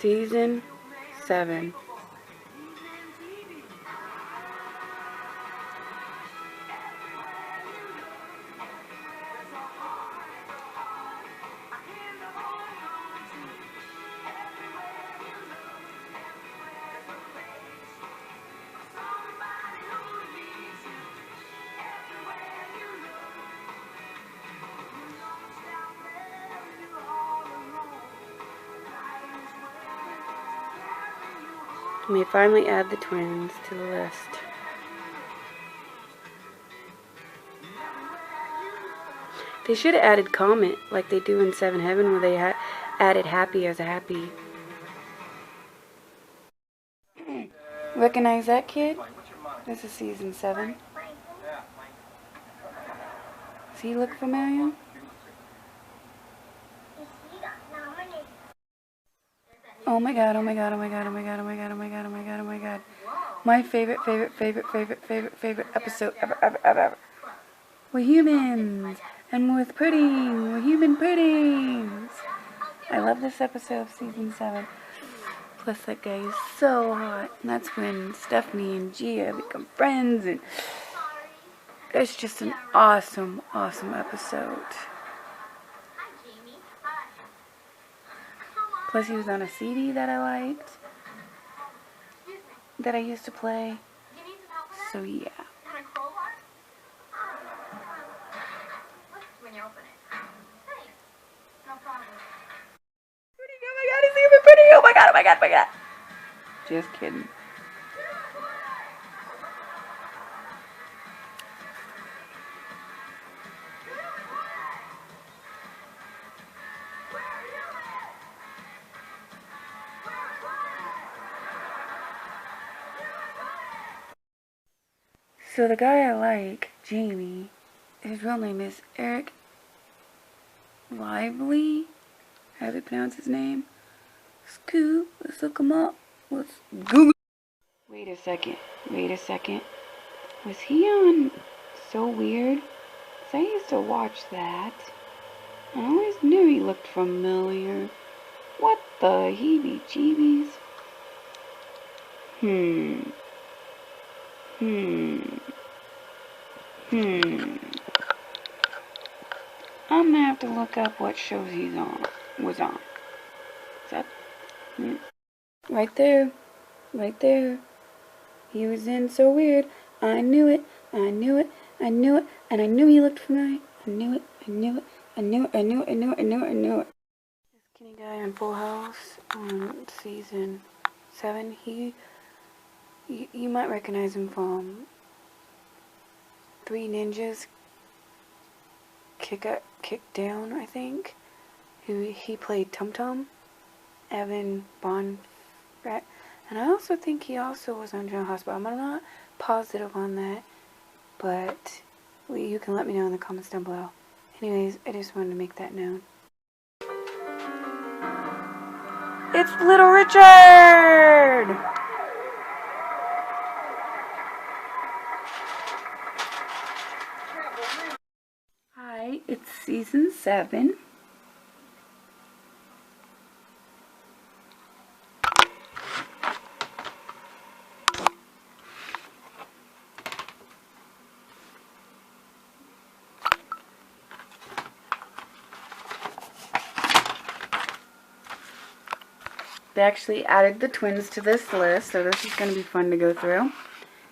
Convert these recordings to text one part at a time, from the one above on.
Season 7. We may finally add the twins to the list. They should have added Comet like they do in Seven Heaven, where they added Happy as a happy. Recognize that kid? This is season 7. Does he look familiar? Oh my god, oh my god, oh my god, oh my god, oh my god, oh my god, oh my god, oh my god. My favorite episode ever. We're humans, and we're pudding. We're human puddings. I love this episode of season 7. Plus that guy is so hot. And that's when Stephanie and Gia become friends, and it's just an awesome episode. Plus he was on a CD that I liked, that I used to play. So yeah. Oh my god, oh my god, oh my god. Just kidding. So the guy I like, Jamie, his real name is Eric Lively. How do you pronounce his name? Scoop, let's look him up. Let's Google. Wait a second. Was he on So Weird? 'Cause I used to watch that. I always knew he looked familiar. What the heebie-jeebies? I'm gonna have to look up what shows was on. Is that right there? He was in So Weird. I knew it, and I knew he looked familiar. I knew it. This skinny guy on Full House on season 7, you might recognize him from Three Ninjas Kick Down, I think. He played Tum Tum, Evan Bonfrat, and I also think he also was on General Hospital. I'm not positive on that, but you can let me know in the comments down below. Anyways, I just wanted to make that known. It's Little Richard! Hi, it's season 7. They actually added the twins to this list, so this is going to be fun to go through.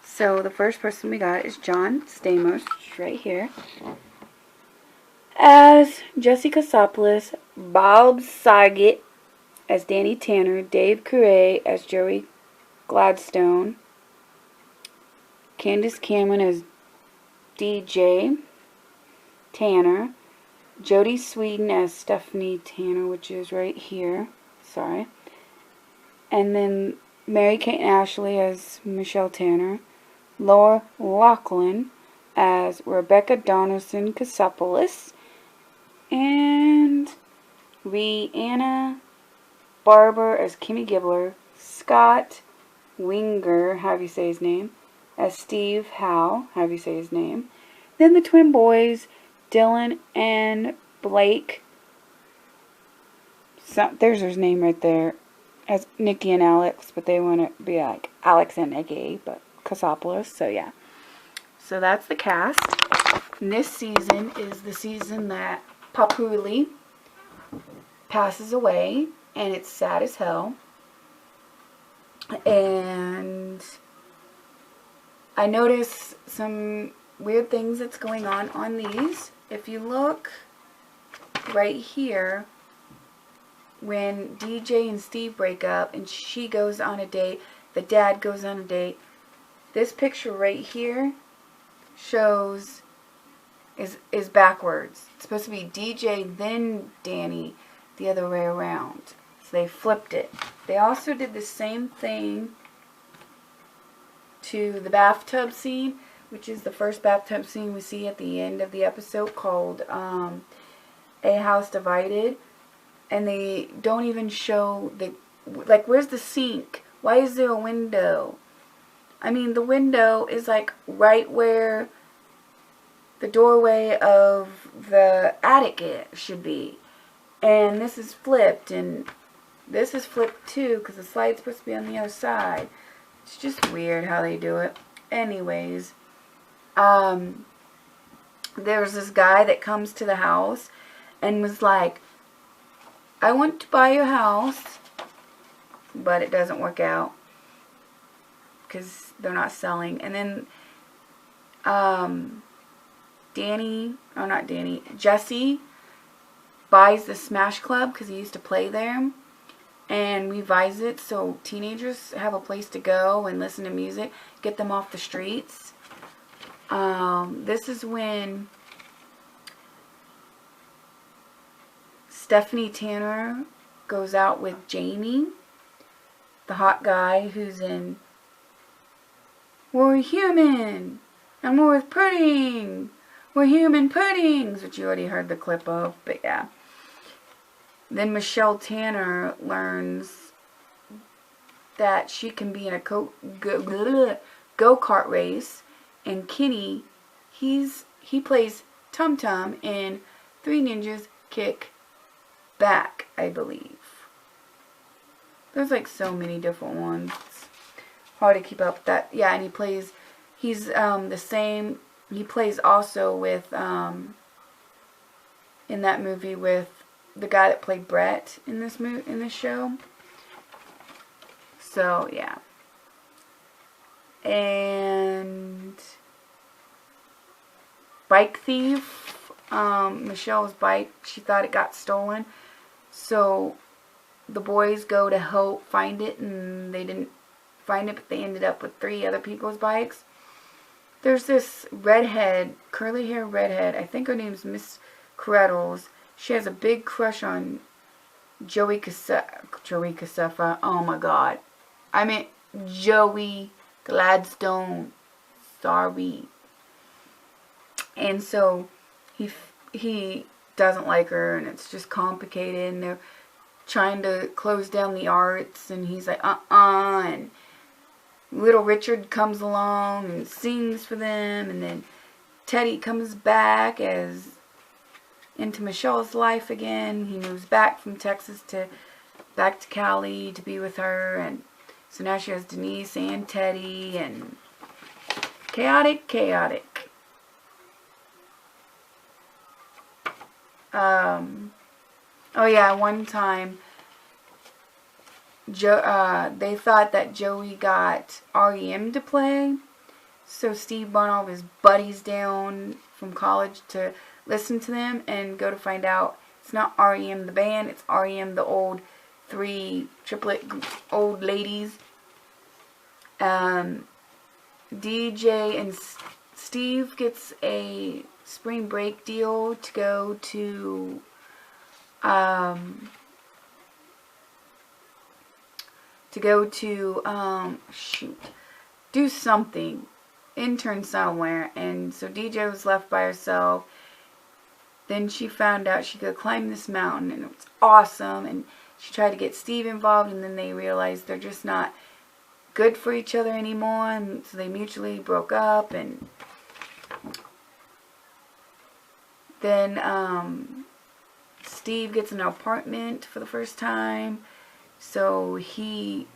So the first person we got is John Stamos, right here, as Jesse Katsopolis, Bob Saget as Danny Tanner, Dave Coulier as Joey Gladstone, Candace Cameron as DJ Tanner, Jodie Sweden as Stephanie Tanner, which is right here, sorry, and then Mary-Kate Ashley as Michelle Tanner, Laura Loughlin as Rebecca Donaldson Katsopolis, and Rihanna Barber as Kimmy Gibbler, Scott Winger, however you say his name, as Steve Howe, however you say his name. Then the twin boys, Dylan and Blake. There's his name right there. as Nikki and Alex, but they want to be like Alex and Nikki, but Kasopoulos. So yeah. So that's the cast. And this season is the season that Papuli passes away, and it's sad as hell. And I notice some weird things that's going on these. If you look right here, when DJ and Steve break up and she goes on a date, the dad goes on a date, this picture right here shows is backwards. It's supposed to be DJ then Danny, the other way around. So they flipped it. They also did the same thing to the bathtub scene, which is the first bathtub scene we see at the end of the episode, called A House Divided. And they don't even show the, like, where's the sink? Why is there a window? I mean, the window is like right where the doorway of the attic should be. And this is flipped, and this is flipped too, because the slide's supposed to be on the other side. It's just weird how they do it. Anyways, there's this guy that comes to the house and was like, I want to buy your house, but it doesn't work out because they're not selling. And then Jesse buys the Smash Club because he used to play there, and revives it so teenagers have a place to go and listen to music, get them off the streets. This is when Stephanie Tanner goes out with Jamie, the hot guy who's in We're Human, and we're with pudding. We're human puddings, which you already heard the clip of, but yeah. Then Michelle Tanner learns that she can be in a go-kart race, and Kenny, he plays Tum Tum in Three Ninjas Kick Back, I believe. There's like so many different ones. It's hard to keep up with that. Yeah, and he's the same. He plays also with in that movie with the guy that played Brett in this show. So yeah. And bike thief. Michelle's bike, she thought it got stolen. So the boys go to help find it, and they didn't find it, but they ended up with 3 other people's bikes. There's this redhead, curly hair redhead, I think her name's Miss Creddles. She has a big crush on Joey Casefa. Oh my god. I meant Joey Gladstone. Sorry. And so he doesn't like her, and it's just complicated, and they're trying to close down the arts, and he's like, and Little Richard comes along and sings for them, and then Teddy comes back into Michelle's life again. He moves back from Texas back to Cali to be with her, and so now she has Denise and Teddy, and chaotic. Oh yeah, one time they thought that Joey got REM to play, so Steve brought all of his buddies down from college to listen to them, and go to find out it's not REM the band, it's REM the old 3 triplet old ladies. DJ and Steve gets a spring break deal to go to do something, intern somewhere, and so DJ was left by herself. Then she found out she could climb this mountain, and it was awesome, and she tried to get Steve involved, and then they realized they're just not good for each other anymore, and so they mutually broke up. And then Steve gets an apartment for the first time. So DJ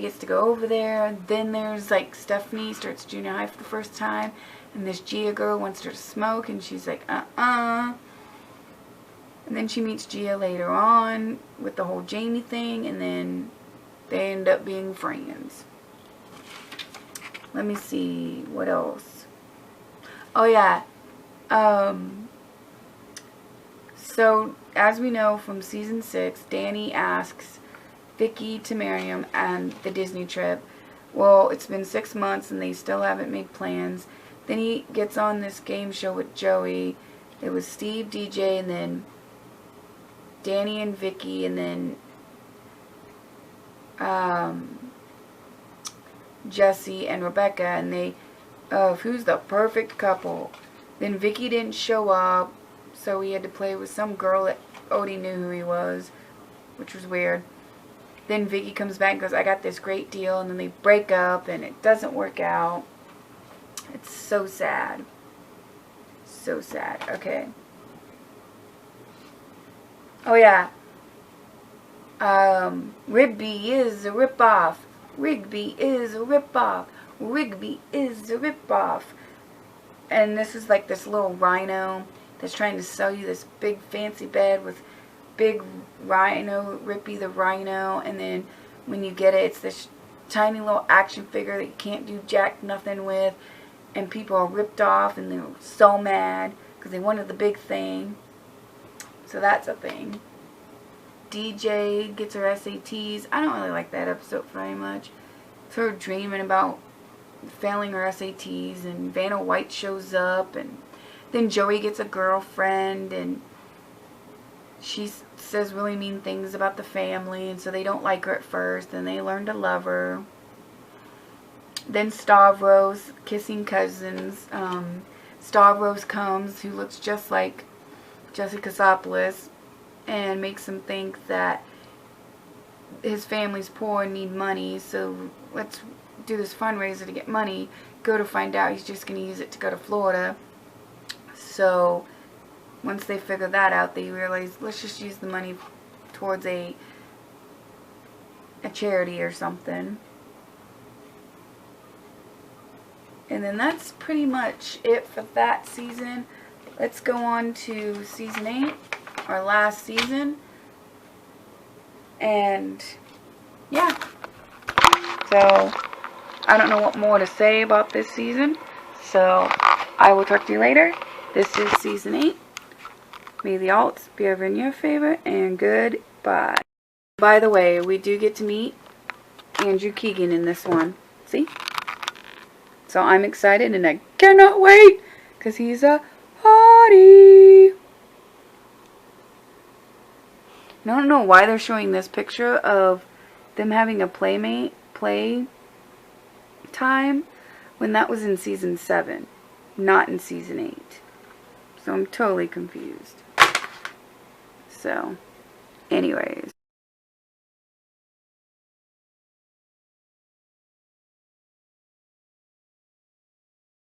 gets to go over there. Then there's like Stephanie starts junior high for the first time, and this Gia girl wants her to smoke, and she's like, And then she meets Gia later on with the whole Jamie thing, and then they end up being friends. Let me see, what else? Oh yeah, so as we know from season 6, Danny asks Vicky to marry him and the Disney trip. Well, it's been 6 months and they still haven't made plans. Then he gets on this game show with Joey. It was Steve, DJ, and then Danny and Vicky, and then Jesse and Rebecca, and they who's the perfect couple. Then Vicky didn't show up, so he had to play with some girl that Odie knew who he was, which was weird. Then Vicky comes back and goes, I got this great deal, and then they break up and it doesn't work out. It's so sad. So sad. Okay. Oh yeah. Rigby is a ripoff. Rigby is a ripoff. Rigby is a ripoff. And this is like this little rhino that's trying to sell you this big fancy bed with big rhino, Rippy the rhino, and then when you get it, it's this tiny little action figure that you can't do jack nothing with, and people are ripped off and they're so mad because they wanted the big thing. So that's a thing. DJ gets her SATs. I don't really like that episode very much. It's her dreaming about failing her SATs, and Vanna White shows up, and then Joey gets a girlfriend, and she says really mean things about the family, and so they don't like her at first, and they learn to love her. Then Stavros, kissing cousins. Stavros comes, who looks just like Jessica Sopoulos, and makes him think that his family's poor and need money, so let's do this fundraiser to get money. Go to find out he's just going to use it to go to Florida. So once they figure that out, they realize, let's just use the money towards a charity or something. And then that's pretty much it for that season. Let's go on to season 8, our last season. And yeah, so I don't know what more to say about this season, so I will talk to you later. This is season 8. May the alts be ever in your favor, and goodbye. By the way, we do get to meet Andrew Keegan in this one. See? So I'm excited and I cannot wait, because he's a hottie. And I don't know why they're showing this picture of them having a play time when that was in season 7, not in season 8. So I'm totally confused. So, anyways.